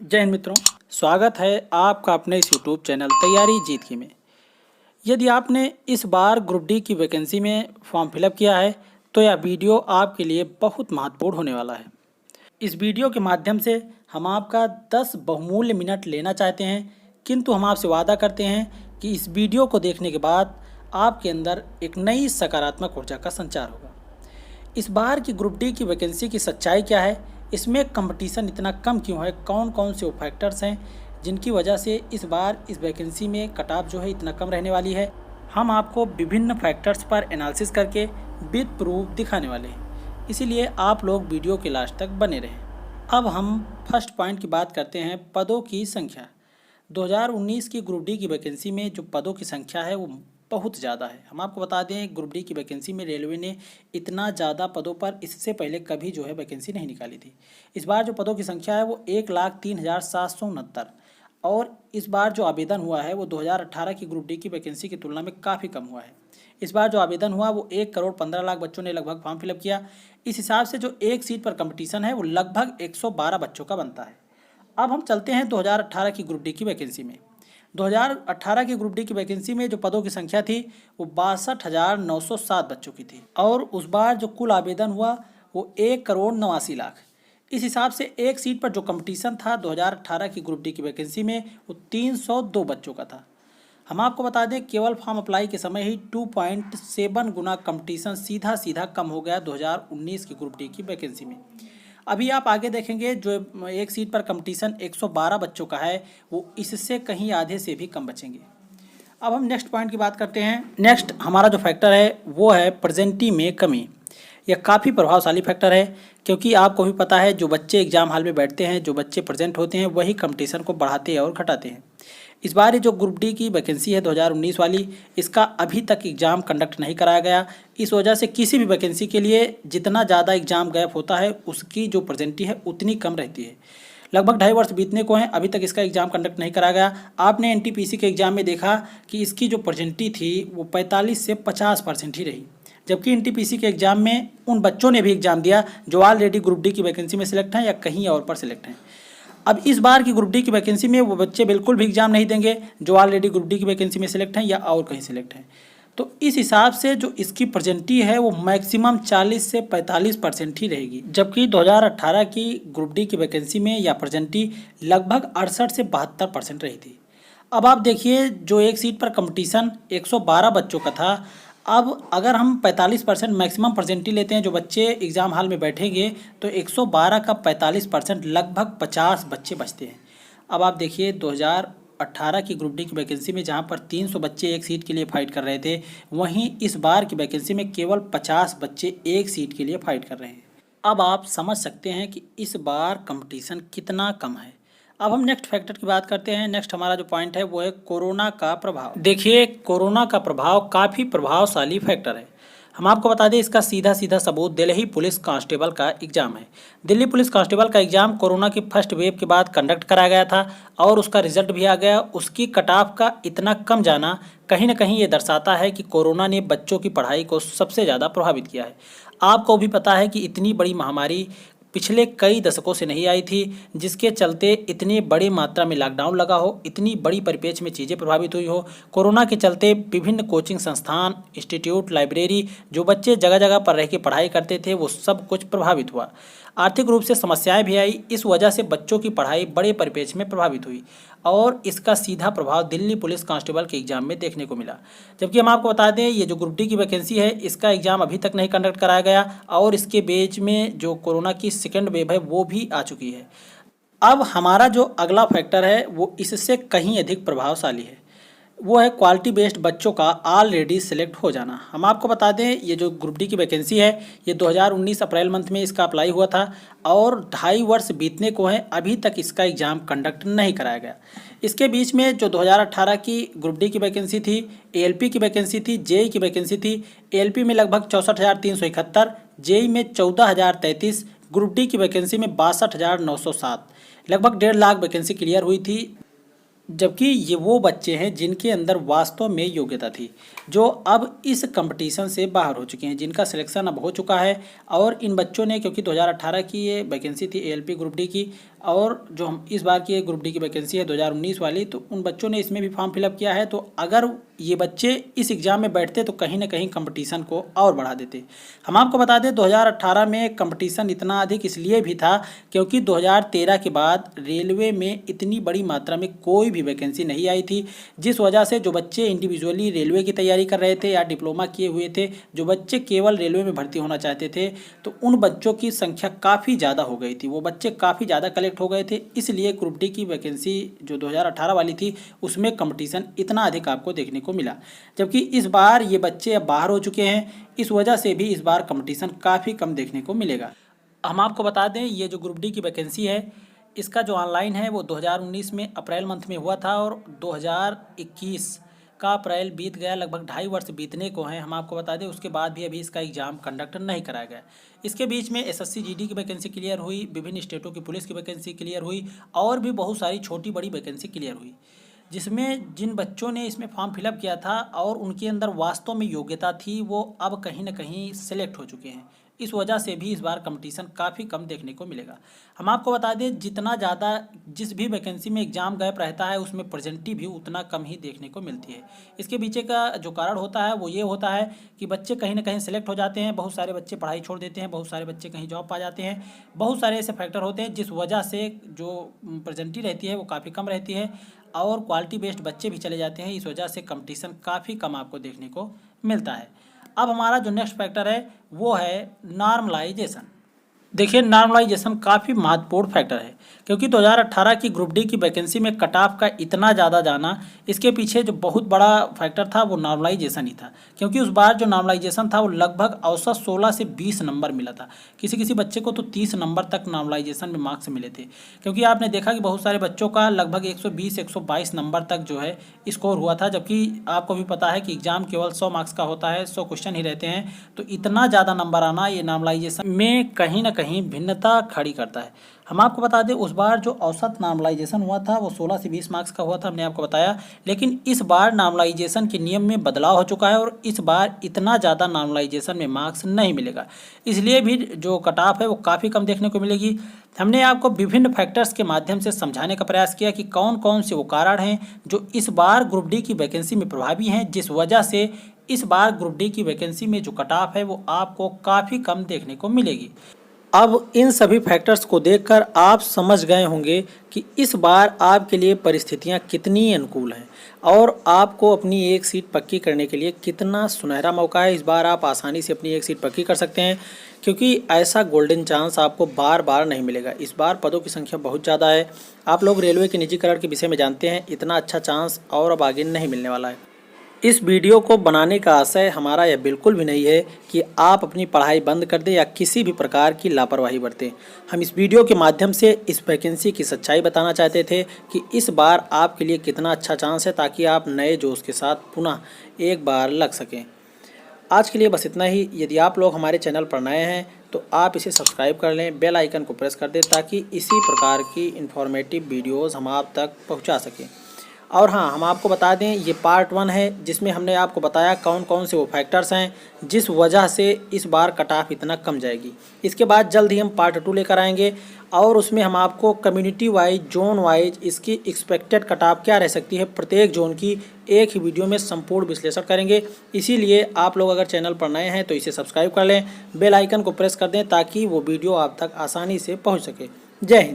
जय हिंद मित्रों, स्वागत है आपका अपने इस यूट्यूब चैनल तैयारी जीत की में। यदि आपने इस बार ग्रुप डी की वैकेंसी में फॉर्म फिलअप किया है तो यह वीडियो आपके लिए बहुत महत्वपूर्ण होने वाला है। इस वीडियो के माध्यम से हम आपका 10 बहुमूल्य मिनट लेना चाहते हैं, किंतु हम आपसे वादा करते हैं कि इस वीडियो को देखने के बाद आपके अंदर एक नई सकारात्मक ऊर्जा का संचार होगा। इस बार की ग्रुप डी की वैकेंसी की सच्चाई क्या है, इसमें कंपटीशन इतना कम क्यों है, कौन कौन से वो फैक्टर्स हैं जिनकी वजह से इस बार इस वैकेंसी में कट ऑफ जो है इतना कम रहने वाली है, हम आपको विभिन्न फैक्टर्स पर एनालिसिस करके विद प्रूफ दिखाने वाले हैं। इसीलिए आप लोग वीडियो के लास्ट तक बने रहें। अब हम फर्स्ट पॉइंट की बात करते हैं, पदों की संख्या। 2019 की ग्रुप डी की वैकेंसी में जो पदों की संख्या है वो बहुत ज़्यादा है। हम आपको बता दें, ग्रुप डी की वैकेंसी में रेलवे ने इतना ज़्यादा पदों पर इससे पहले कभी जो है वैकेंसी नहीं निकाली थी। इस बार जो पदों की संख्या है वो 1,03,769 और इस बार जो आवेदन हुआ है वो 2018 की ग्रुप डी की वैकेंसी की तुलना में काफ़ी कम हुआ है। इस बार जो आवेदन हुआ वो 1,15,00,000 बच्चों ने लगभग फॉर्म फिलअप किया। इस हिसाब से जो एक सीट पर कंपटीशन है वो लगभग 112 बच्चों का बनता है। अब हम चलते हैं 2018 की ग्रुप डी की वैकेंसी में। 2018 की ग्रुप डी की वैकेंसी में जो पदों की संख्या थी वो 62,907 बच्चों की थी और उस बार जो कुल आवेदन हुआ वो 1,89,00,000। इस हिसाब से एक सीट पर जो कंपटीशन था 2018 की ग्रुप डी की वैकेंसी में वो 302 बच्चों का था। हम आपको बता दें, केवल फॉर्म अप्लाई के समय ही 2.7 गुना कंपटीशन सीधा सीधा कम हो गया 2019 की ग्रुप डी की वैकेंसी में। अभी आप आगे देखेंगे जो एक सीट पर कंपटीशन 112 बच्चों का है वो इससे कहीं आधे से भी कम बचेंगे। अब हम नेक्स्ट पॉइंट की बात करते हैं। नेक्स्ट हमारा जो फैक्टर है वो है प्रेजेंटी में कमी। यह काफ़ी प्रभावशाली फैक्टर है क्योंकि आपको भी पता है जो बच्चे एग्जाम हॉल में बैठते हैं, जो बच्चे प्रेजेंट होते हैं, वही कंपटीशन को बढ़ाते हैं और घटाते हैं। इस बार ये जो ग्रुप डी की वैकेंसी है 2019 वाली, इसका अभी तक एग्ज़ाम कंडक्ट नहीं कराया गया। इस वजह से किसी भी वैकेंसी के लिए जितना ज़्यादा एग्ज़ाम गैप होता है उसकी जो प्रेजेंटी है उतनी कम रहती है। लगभग 2.5 वर्ष बीतने को हैं, अभी तक इसका एग्ज़ाम कंडक्ट नहीं कराया गया। आपने एनटीपीसी के एग्ज़ाम में देखा कि इसकी जो प्रेजेंटी थी वो 45 से 50% ही रही, जबकि एनटीपीसी के एग्ज़ाम में उन बच्चों ने भी एग्ज़ाम दिया जो ऑलरेडी ग्रुप डी की वैकेंसी में सिलेक्ट हैं या कहीं और पर सिलेक्ट हैं। अब इस बार की ग्रुप डी की वैकेंसी में वो बच्चे बिल्कुल भी एग्ज़ाम नहीं देंगे जो ऑलरेडी ग्रुप डी की वैकेंसी में सिलेक्ट हैं या और कहीं सिलेक्ट हैं। तो इस हिसाब से जो इसकी प्रेजेंटी है वो मैक्सिमम 40 से 45% ही रहेगी, जबकि 2018 की ग्रुप डी की वैकेंसी में यह प्रेजेंटी लगभग 68 से 72% रही थी। अब आप देखिए, जो एक सीट पर कंपटीशन 112 बच्चों का था, अब अगर हम 45% मैक्सिमम प्रेजेंटी लेते हैं जो बच्चे एग्ज़ाम हॉल में बैठेंगे तो 112 का 45% लगभग 50 बच्चे बचते हैं। अब आप देखिए, 2018 की ग्रुप डी की वैकेंसी में जहां पर 300 बच्चे एक सीट के लिए फाइट कर रहे थे, वहीं इस बार की वैकेंसी में केवल 50 बच्चे एक सीट के लिए फाइट कर रहे हैं। अब आप समझ सकते हैं कि इस बार कंपटीशन कितना कम है। अब हम नेक्स्ट फैक्टर की बात करते हैं। नेक्स्ट हमारा जो पॉइंट है वो है कोरोना का प्रभाव। देखिए, कोरोना का प्रभाव काफ़ी प्रभावशाली फैक्टर है। हम आपको बता दें, इसका सीधा सीधा सबूत दिल्ली पुलिस कांस्टेबल का एग्ज़ाम है। दिल्ली पुलिस कांस्टेबल का एग्ज़ाम कोरोना की फर्स्ट वेव के बाद कंडक्ट कराया गया था और उसका रिजल्ट भी आ गया। उसकी कट ऑफ का इतना कम जाना कहीं ना कहीं ये दर्शाता है कि कोरोना ने बच्चों की पढ़ाई को सबसे ज़्यादा प्रभावित किया है। आपको भी पता है कि इतनी बड़ी महामारी पिछले कई दशकों से नहीं आई थी, जिसके चलते इतनी बड़ी मात्रा में लॉकडाउन लगा हो, इतनी बड़ी परिप्रेक्ष्य में चीज़ें प्रभावित हुई हो। कोरोना के चलते विभिन्न कोचिंग संस्थान, इंस्टीट्यूट, लाइब्रेरी, जो बच्चे जगह जगह पर रह के पढ़ाई करते थे वो सब कुछ प्रभावित हुआ। आर्थिक रूप से समस्याएं भी आई। इस वजह से बच्चों की पढ़ाई बड़े परिप्रेक्ष्य में प्रभावित हुई और इसका सीधा प्रभाव दिल्ली पुलिस कांस्टेबल के एग्ज़ाम में देखने को मिला। जबकि हम आपको बता दें, ये जो ग्रुप डी की वैकेंसी है इसका एग्ज़ाम अभी तक नहीं कंडक्ट कराया गया और इसके बीच में जो कोरोना की सेकेंड वेव है वो भी आ चुकी है। अब हमारा जो अगला फैक्टर है वो इससे कहीं अधिक प्रभावशाली है, वो है क्वालिटी बेस्ड बच्चों का ऑलरेडी सिलेक्ट हो जाना। हम आपको बता दें, ये जो ग्रुप डी की वैकेंसी है ये 2019 अप्रैल मंथ में इसका अप्लाई हुआ था और 2.5 वर्ष बीतने को हैं, अभी तक इसका एग्ज़ाम कंडक्ट नहीं कराया गया। इसके बीच में जो 2018 की ग्रुप डी की वैकेंसी थी, एएलपी की वैकेंसी थी, जेई की वैकेंसी थी। एएलपी में लगभग 64,371, जेई में 14,033, ग्रुप डी की वैकेंसी में 62,907, लगभग 1.5 लाख वैकेंसी क्लियर हुई थी। जबकि ये वो बच्चे हैं जिनके अंदर वास्तव में योग्यता थी, जो अब इस कंपटीशन से बाहर हो चुके हैं, जिनका सिलेक्शन अब हो चुका है। और इन बच्चों ने, क्योंकि 2018 की ये वैकेंसी थी एएलपी ग्रुप डी की और जो हम इस बार की ग्रुप डी की वैकेंसी है 2019 वाली, तो उन बच्चों ने इसमें भी फॉर्म फिलअप किया है। तो अगर ये बच्चे इस एग्ज़ाम में बैठते तो कहीं ना कहीं कंपटीशन को और बढ़ा देते। हम आपको बता दें 2018 में कंपटीशन इतना अधिक इसलिए भी था क्योंकि 2013 के बाद रेलवे में इतनी बड़ी मात्रा में कोई भी वैकेंसी नहीं आई थी, जिस वजह से जो बच्चे इंडिविजुअली रेलवे की तैयारी कर रहे थे या डिप्लोमा किए हुए थे, जो बच्चे केवल रेलवे में भर्ती होना चाहते थे, तो उन बच्चों की संख्या काफ़ी ज़्यादा हो गई थी। वो बच्चे काफ़ी ज़्यादा कलेक्ट हो गए थे, इसलिए ग्रुप डी की वैकेंसी जो 2018 वाली थी उसमें कंपटीशन इतना अधिक आपको देखने को मिला। जबकि इस बार ये बच्चे अब बाहर हो चुके हैं, इस वजह से भी इस बार कंपटीशन काफ़ी कम देखने को मिलेगा। हम आपको बता दें ये जो ग्रुप डी की वैकेंसी है इसका जो ऑनलाइन है वो 2019 में अप्रैल मंथ में हुआ था और 2021 का अप्रैल बीत गया, लगभग 2.5 वर्ष बीतने को हैं। हम आपको बता दें उसके बाद भी अभी इसका एग्ज़ाम कंडक्ट नहीं कराया गया। इसके बीच में एसएससी जीडी की वैकेंसी क्लियर हुई, विभिन्न स्टेटों की पुलिस की वैकेंसी क्लियर हुई और भी बहुत सारी छोटी बड़ी वैकेंसी क्लियर हुई, जिसमें जिन बच्चों ने इसमें फॉर्म फिलअप किया था और उनके अंदर वास्तव में योग्यता थी वो अब कहीं ना कहीं सेलेक्ट हो चुके हैं। इस वजह से भी इस बार कंपटीशन काफ़ी कम देखने को मिलेगा। हम आपको बता दें जितना ज़्यादा जिस भी वैकेंसी में एग्ज़ाम गैप रहता है उसमें प्रेजेंटी भी उतना कम ही देखने को मिलती है। इसके पीछे का जो कारण होता है वो ये होता है कि बच्चे कहीं ना कहीं सेलेक्ट हो जाते हैं, बहुत सारे बच्चे पढ़ाई छोड़ देते हैं, बहुत सारे बच्चे कहीं जॉब पा जाते हैं, बहुत सारे ऐसे फैक्टर होते हैं जिस वजह से जो प्रेजेंटी रहती है वो काफ़ी कम रहती है और क्वालिटी बेस्ड बच्चे भी चले जाते हैं। इस वजह से कंपटीशन काफ़ी कम आपको देखने को मिलता है। अब हमारा जो नेक्स्ट फैक्टर है वो है नॉर्मलाइजेशन। देखिए नॉर्मलाइजेशन काफ़ी महत्वपूर्ण फैक्टर है क्योंकि 2018 की ग्रुप डी की वैकेंसी में कट ऑफ का इतना ज़्यादा जाना, इसके पीछे जो बहुत बड़ा फैक्टर था वो नॉर्मलाइजेशन ही था। क्योंकि उस बार जो नॉर्मलाइजेशन था वो लगभग औसत 16 से 20 नंबर मिला था, किसी किसी बच्चे को तो 30 नंबर तक नॉर्मलाइजेशन में मार्क्स मिले थे। क्योंकि आपने देखा कि बहुत सारे बच्चों का लगभग 120-122 नंबर तक जो है स्कोर हुआ था, जबकि आपको भी पता है कि एग्ज़ाम केवल 100 मार्क्स का होता है, 100 क्वेश्चन ही रहते हैं। तो इतना ज़्यादा नंबर आना ये नॉर्मलाइजेशन में कहीं ना कहीं भिन्नता खड़ी करता है। हम आपको बता दें उस बार जो औसत नॉर्मलाइजेशन हुआ था वो 16 से 20 मार्क्स का हुआ था, हमने आपको बताया। लेकिन इस बार नॉर्मलाइजेशन के नियम में बदलाव हो चुका है और इस बार इतना ज़्यादा नॉर्मलाइजेशन में मार्क्स नहीं मिलेगा, इसलिए भी जो कट ऑफ है वो काफ़ी कम देखने को मिलेगी। हमने आपको विभिन्न फैक्टर्स के माध्यम से समझाने का प्रयास किया कि कौन कौन से वो कारण हैं जो इस बार ग्रुप डी की वैकेंसी में प्रभावी हैं, जिस वजह से इस बार ग्रुप डी की वैकेंसी में जो कट ऑफ है वो आपको काफ़ी कम देखने को मिलेगी। अब इन सभी फैक्टर्स को देखकर आप समझ गए होंगे कि इस बार आपके लिए परिस्थितियां कितनी अनुकूल हैं और आपको अपनी एक सीट पक्की करने के लिए कितना सुनहरा मौका है। इस बार आप आसानी से अपनी एक सीट पक्की कर सकते हैं क्योंकि ऐसा गोल्डन चांस आपको बार बार नहीं मिलेगा। इस बार पदों की संख्या बहुत ज़्यादा है। आप लोग रेलवे के निजीकरण के विषय में जानते हैं, इतना अच्छा चांस और अब आगे नहीं मिलने वाला है। इस वीडियो को बनाने का आशय हमारा यह बिल्कुल भी नहीं है कि आप अपनी पढ़ाई बंद कर दें या किसी भी प्रकार की लापरवाही बरतें। हम इस वीडियो के माध्यम से इस वैकेंसी की सच्चाई बताना चाहते थे कि इस बार आपके लिए कितना अच्छा चांस है, ताकि आप नए जोश के साथ पुनः एक बार लग सकें। आज के लिए बस इतना ही। यदि आप लोग हमारे चैनल पर नए हैं तो आप इसे सब्सक्राइब कर लें, बेल आइकन को प्रेस कर दें ताकि इसी प्रकार की इन्फॉर्मेटिव वीडियोज़ हम आप तक पहुँचा सकें। और हाँ, हम आपको बता दें ये पार्ट 1 है जिसमें हमने आपको बताया कौन कौन से वो फैक्टर्स हैं जिस वजह से इस बार कट ऑफ इतना कम जाएगी। इसके बाद जल्द ही हम पार्ट 2 लेकर आएंगे और उसमें हम आपको कम्युनिटी वाइज, जोन वाइज इसकी एक्सपेक्टेड कट ऑफ क्या रह सकती है प्रत्येक जोन की एक ही वीडियो में संपूर्ण विश्लेषण करेंगे। इसीलिए आप लोग अगर चैनल पर नए हैं तो इसे सब्सक्राइब कर लें, बेल आइकन को प्रेस कर दें ताकि वो वीडियो आप तक आसानी से पहुँच सके। जय हिंद।